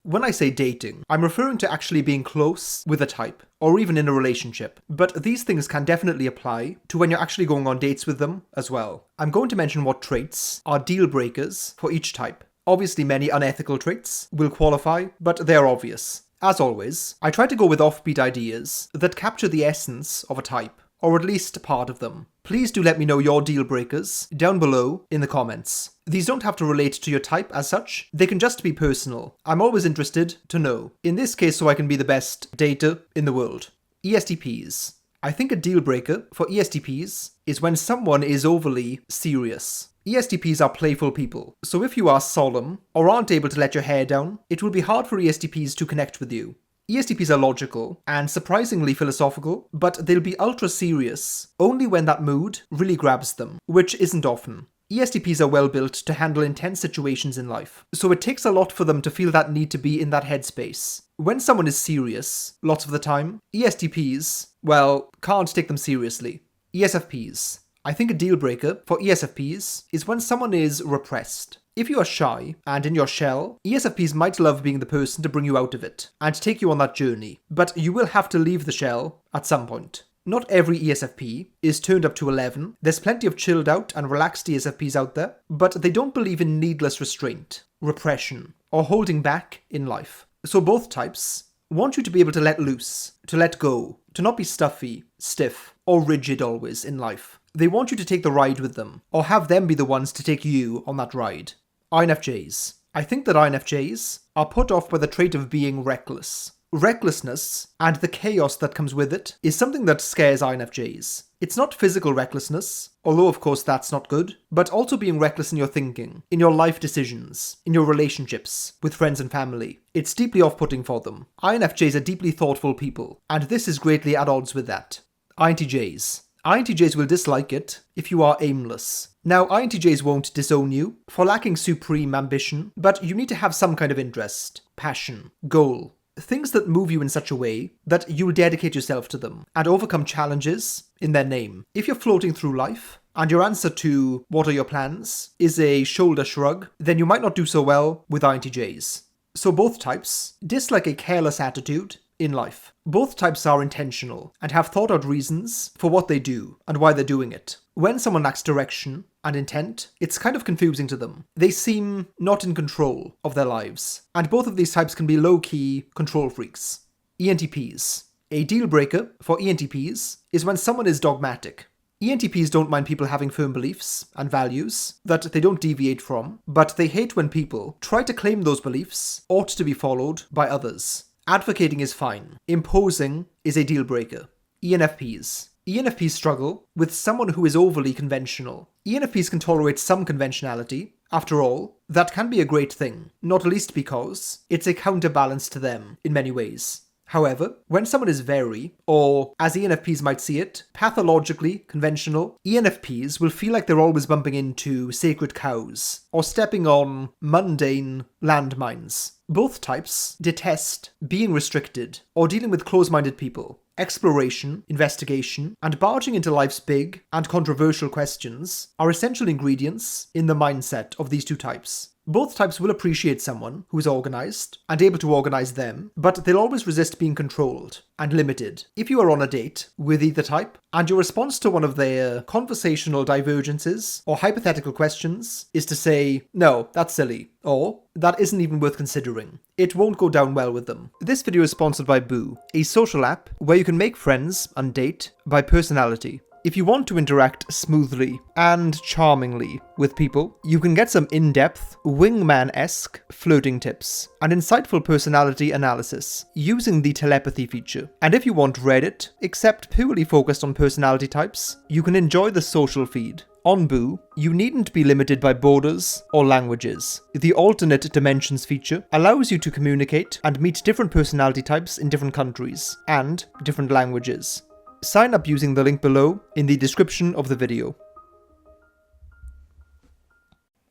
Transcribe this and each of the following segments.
When I say dating, I'm referring to actually being close with a type, or even in a relationship. But these things can definitely apply to when you're actually going on dates with them as well. I'm going to mention what traits are deal breakers for each type. Obviously, many unethical traits will qualify, but they're obvious. As always, I try to go with offbeat ideas that capture the essence of a type, or at least part of them. Please do let me know your deal breakers down below in the comments. These don't have to relate to your type as such, they can just be personal. I'm always interested to know. In this case, so I can be the best dater in the world. ESTPs. I think a deal breaker for ESTPs is when someone is overly serious. ESTPs are playful people, so if you are solemn or aren't able to let your hair down, it will be hard for ESTPs to connect with you. ESTPs are logical and surprisingly philosophical, but they'll be ultra serious only when that mood really grabs them, which isn't often. ESTPs are well built to handle intense situations in life, so it takes a lot for them to feel that need to be in that headspace. When someone is serious, lots of the time, ESTPs, well, can't take them seriously. ESFPs. I think a deal breaker for ESFPs is when someone is repressed. If you are shy and in your shell, ESFPs might love being the person to bring you out of it and take you on that journey, but you will have to leave the shell at some point. Not every ESFP is turned up to 11. There's plenty of chilled out and relaxed ESFPs out there, but they don't believe in needless restraint, repression, or holding back in life. So both types want you to be able to let loose, to let go, to not be stuffy, stiff, or rigid always in life. They want you to take the ride with them, or have them be the ones to take you on that ride. INFJs. I think that INFJs are put off by the trait of being reckless. Recklessness, and the chaos that comes with it, is something that scares INFJs. It's not physical recklessness, although of course that's not good, but also being reckless in your thinking, in your life decisions, in your relationships, with friends and family. It's deeply off-putting for them. INFJs are deeply thoughtful people, and this is greatly at odds with that. INTJs. INTJs will dislike it if you are aimless. Now, INTJs won't disown you for lacking supreme ambition, but you need to have some kind of interest, passion, goal. Things that move you in such a way that you'll dedicate yourself to them and overcome challenges in their name. If you're floating through life and your answer to what are your plans is a shoulder shrug, then you might not do so well with INTJs. So both types dislike a careless attitude in life. Both types are intentional and have thought out reasons for what they do and why they're doing it. When someone lacks direction and intent, it's kind of confusing to them. They seem not in control of their lives, and both of these types can be low-key control freaks. ENTPs. A deal breaker for ENTPs is when someone is dogmatic. ENTPs don't mind people having firm beliefs and values that they don't deviate from, but they hate when people try to claim those beliefs ought to be followed by others. Advocating is fine. Imposing is a deal breaker. ENFPs. ENFPs struggle with someone who is overly conventional. ENFPs can tolerate some conventionality. After all, that can be a great thing, not least because it's a counterbalance to them in many ways. However, when someone is very, or as ENFPs might see it, pathologically conventional, ENFPs will feel like they're always bumping into sacred cows, or stepping on mundane landmines. Both types detest being restricted, or dealing with close-minded people. Exploration, investigation, and barging into life's big and controversial questions are essential ingredients in the mindset of these two types. Both types will appreciate someone who is organised and able to organise them, but they'll always resist being controlled and limited. If you are on a date with either type, and your response to one of their conversational divergences or hypothetical questions is to say, "No, that's silly," or "That isn't even worth considering," it won't go down well with them. This video is sponsored by Boo, a social app where you can make friends and date by personality. If you want to interact smoothly and charmingly with people, you can get some in-depth, wingman-esque flirting tips and insightful personality analysis using the telepathy feature. And if you want Reddit, except purely focused on personality types, you can enjoy the social feed. On Boo, you needn't be limited by borders or languages. The alternate dimensions feature allows you to communicate and meet different personality types in different countries and different languages. Sign up using the link below in the description of the video.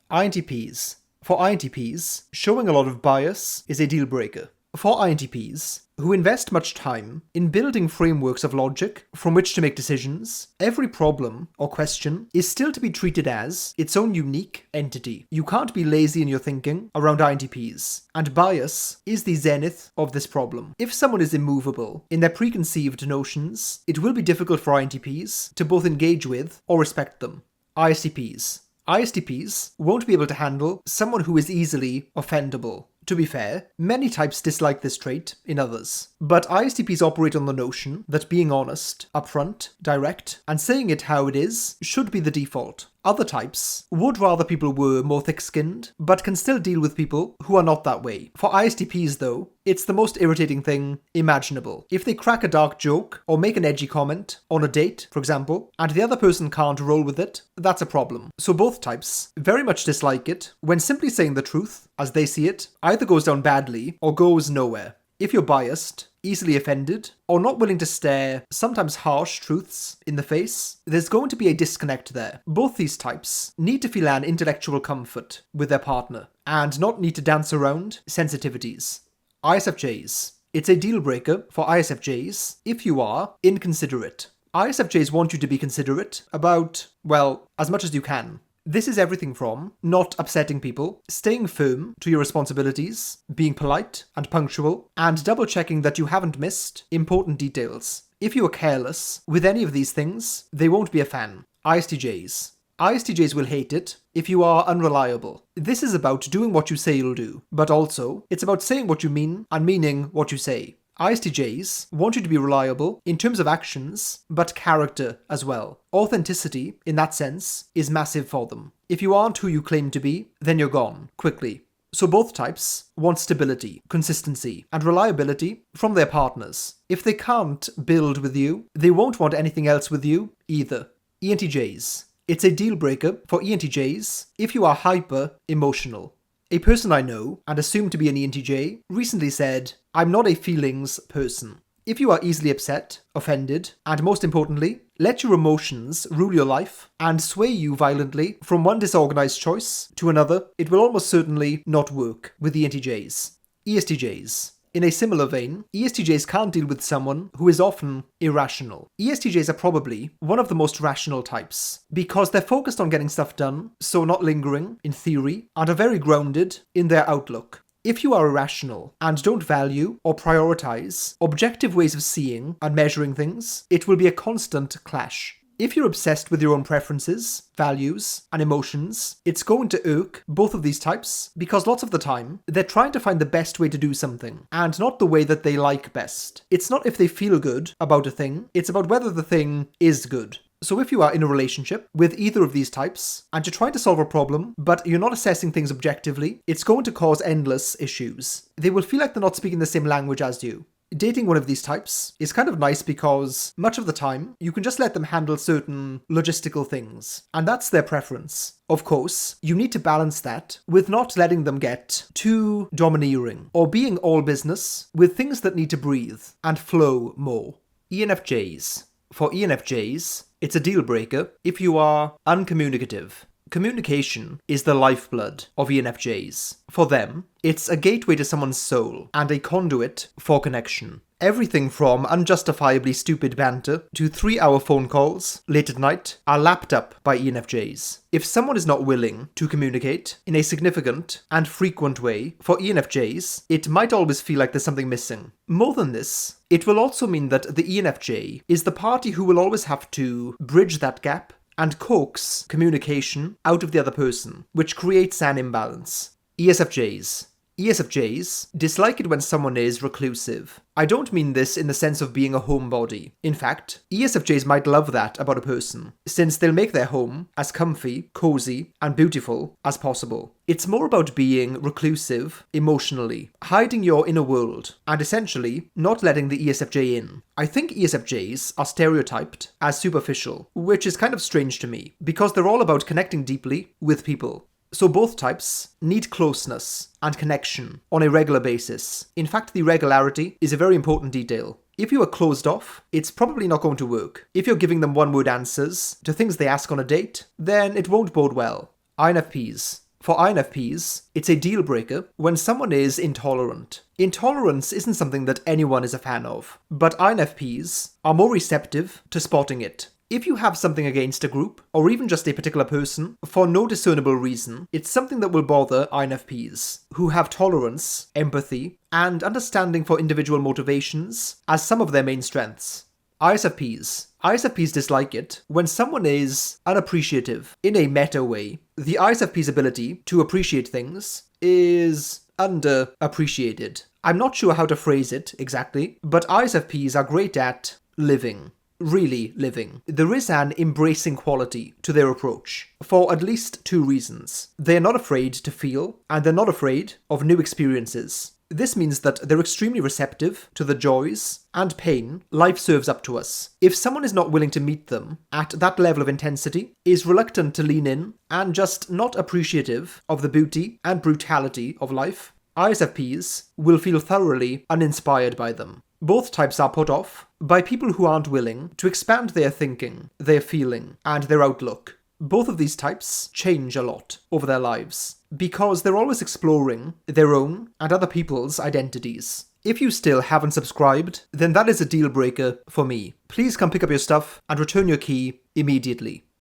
INTPs. For INTPs, showing a lot of bias is a deal breaker. For INTPs, who invest much time in building frameworks of logic from which to make decisions, every problem or question is still to be treated as its own unique entity. You can't be lazy in your thinking around INTPs, and bias is the zenith of this problem. If someone is immovable in their preconceived notions, it will be difficult for INTPs to both engage with or respect them. ISTPs won't be able to handle someone who is easily offendable. To be fair, many types dislike this trait in others, but ISTPs operate on the notion that being honest, upfront, direct, and saying it how it is should be the default. Other types would rather people were more thick-skinned, but can still deal with people who are not that way. For ISTPs though, it's the most irritating thing imaginable. If they crack a dark joke or make an edgy comment on a date, for example, and the other person can't roll with it, that's a problem. So both types very much dislike it when simply saying the truth, as they see it, either goes down badly or goes nowhere. If you're biased, easily offended, or not willing to stare sometimes harsh truths in the face, there's going to be a disconnect there. Both these types need to feel an intellectual comfort with their partner, and not need to dance around sensitivities. ISFJs. It's a deal breaker for ISFJs if you are inconsiderate. ISFJs want you to be considerate about, well, as much as you can. This is everything from not upsetting people, staying firm to your responsibilities, being polite and punctual, and double-checking that you haven't missed important details. If you are careless with any of these things, they won't be a fan. ISTJs will hate it if you are unreliable. This is about doing what you say you'll do, but also it's about saying what you mean and meaning what you say. ISTJs want you to be reliable in terms of actions, but character as well. Authenticity, in that sense, is massive for them. If you aren't who you claim to be, then you're gone, quickly. So both types want stability, consistency, and reliability from their partners. If they can't build with you, they won't want anything else with you either. ENTJs. It's a deal breaker for ENTJs if you are hyper-emotional. A person I know, and assumed to be an ENTJ, recently said, "I'm not a feelings person." If you are easily upset, offended, and most importantly, let your emotions rule your life and sway you violently from one disorganized choice to another, it will almost certainly not work with ENTJs. ESTJs. In a similar vein, ESTJs can't deal with someone who is often irrational. ESTJs are probably one of the most rational types, because they're focused on getting stuff done, so not lingering, in theory, and are very grounded in their outlook. If you are irrational and don't value or prioritize objective ways of seeing and measuring things, it will be a constant clash. If you're obsessed with your own preferences, values, and emotions, it's going to irk both of these types because lots of the time, they're trying to find the best way to do something, and not the way that they like best. It's not if they feel good about a thing, it's about whether the thing is good. So if you are in a relationship with either of these types, and you're trying to solve a problem, but you're not assessing things objectively, it's going to cause endless issues. They will feel like they're not speaking the same language as you. Dating one of these types is kind of nice because much of the time you can just let them handle certain logistical things, and that's their preference. Of course, you need to balance that with not letting them get too domineering or being all business with things that need to breathe and flow more. ENFJs. For ENFJs, it's a deal breaker if you are uncommunicative. Communication is the lifeblood of ENFJs. For them, it's a gateway to someone's soul and a conduit for connection. Everything from unjustifiably stupid banter to 3-hour phone calls late at night are lapped up by ENFJs. If someone is not willing to communicate in a significant and frequent way, for ENFJs, it might always feel like there's something missing. More than this, it will also mean that the ENFJ is the party who will always have to bridge that gap and coax communication out of the other person, which creates an imbalance. ESFJs. ESFJs dislike it when someone is reclusive. I don't mean this in the sense of being a homebody. In fact, ESFJs might love that about a person, since they'll make their home as comfy, cozy, and beautiful as possible. It's more about being reclusive emotionally, hiding your inner world, and essentially not letting the ESFJ in. I think ESFJs are stereotyped as superficial, which is kind of strange to me, because they're all about connecting deeply with people. So both types need closeness and connection on a regular basis. In fact, the regularity is a very important detail. If you are closed off, it's probably not going to work. If you're giving them one-word answers to things they ask on a date, then it won't bode well. INFPs. For INFPs, it's a deal breaker when someone is intolerant. Intolerance isn't something that anyone is a fan of, but INFPs are more receptive to spotting it. If you have something against a group, or even just a particular person, for no discernible reason, it's something that will bother INFPs, who have tolerance, empathy, and understanding for individual motivations as some of their main strengths. ISFPs dislike it when someone is unappreciative in a meta way. The ISFP's ability to appreciate things is underappreciated. I'm not sure how to phrase it exactly, but ISFPs are great at living. Really living. There is an embracing quality to their approach, for at least two reasons. They're not afraid to feel, and they're not afraid of new experiences. This means that they're extremely receptive to the joys and pain life serves up to us. If someone is not willing to meet them at that level of intensity, is reluctant to lean in, and just not appreciative of the beauty and brutality of life, ISFPs will feel thoroughly uninspired by them. Both types are put off by people who aren't willing to expand their thinking, their feeling, and their outlook. Both of these types change a lot over their lives, because they're always exploring their own and other people's identities. If you still haven't subscribed, then that is a deal breaker for me. Please come pick up your stuff and return your key immediately.